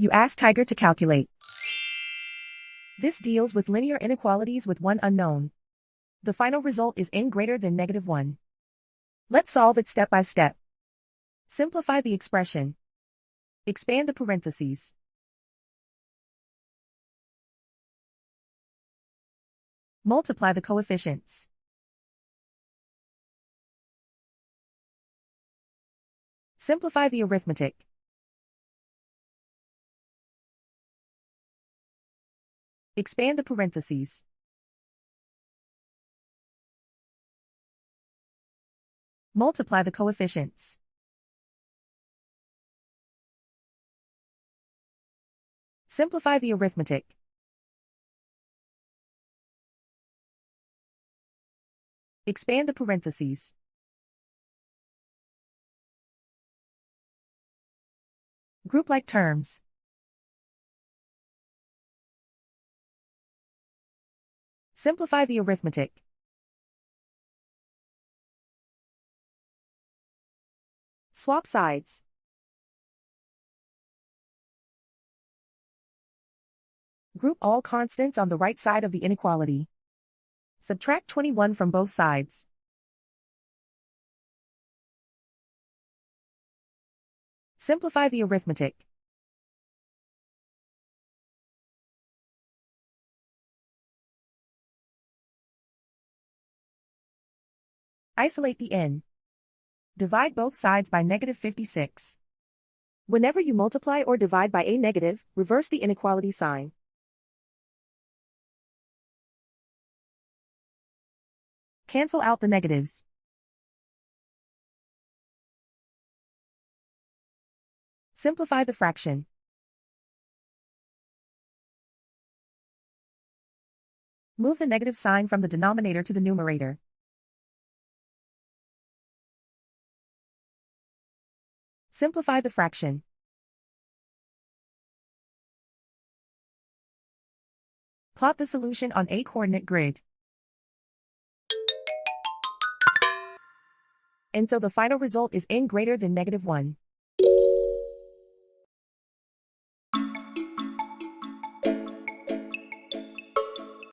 You ask Tiger to calculate. This deals with linear inequalities with one unknown. The final result is n greater than -1. Let's solve it step by step. Simplify the expression. Expand the parentheses. Multiply the coefficients. Simplify the arithmetic. Expand the parentheses. Multiply the coefficients. Simplify the arithmetic. Expand the parentheses. Group like terms. Simplify the arithmetic. Swap sides. Group all constants on the right side of the inequality. Subtract 21 from both sides. Simplify the arithmetic. Isolate the n. Divide both sides by -56. Whenever you multiply or divide by a negative, reverse the inequality sign. Cancel out the negatives. Simplify the fraction. Move the negative sign from the denominator to the numerator. Simplify the fraction. Plot the solution on a coordinate grid. And so the final result is n greater than -1.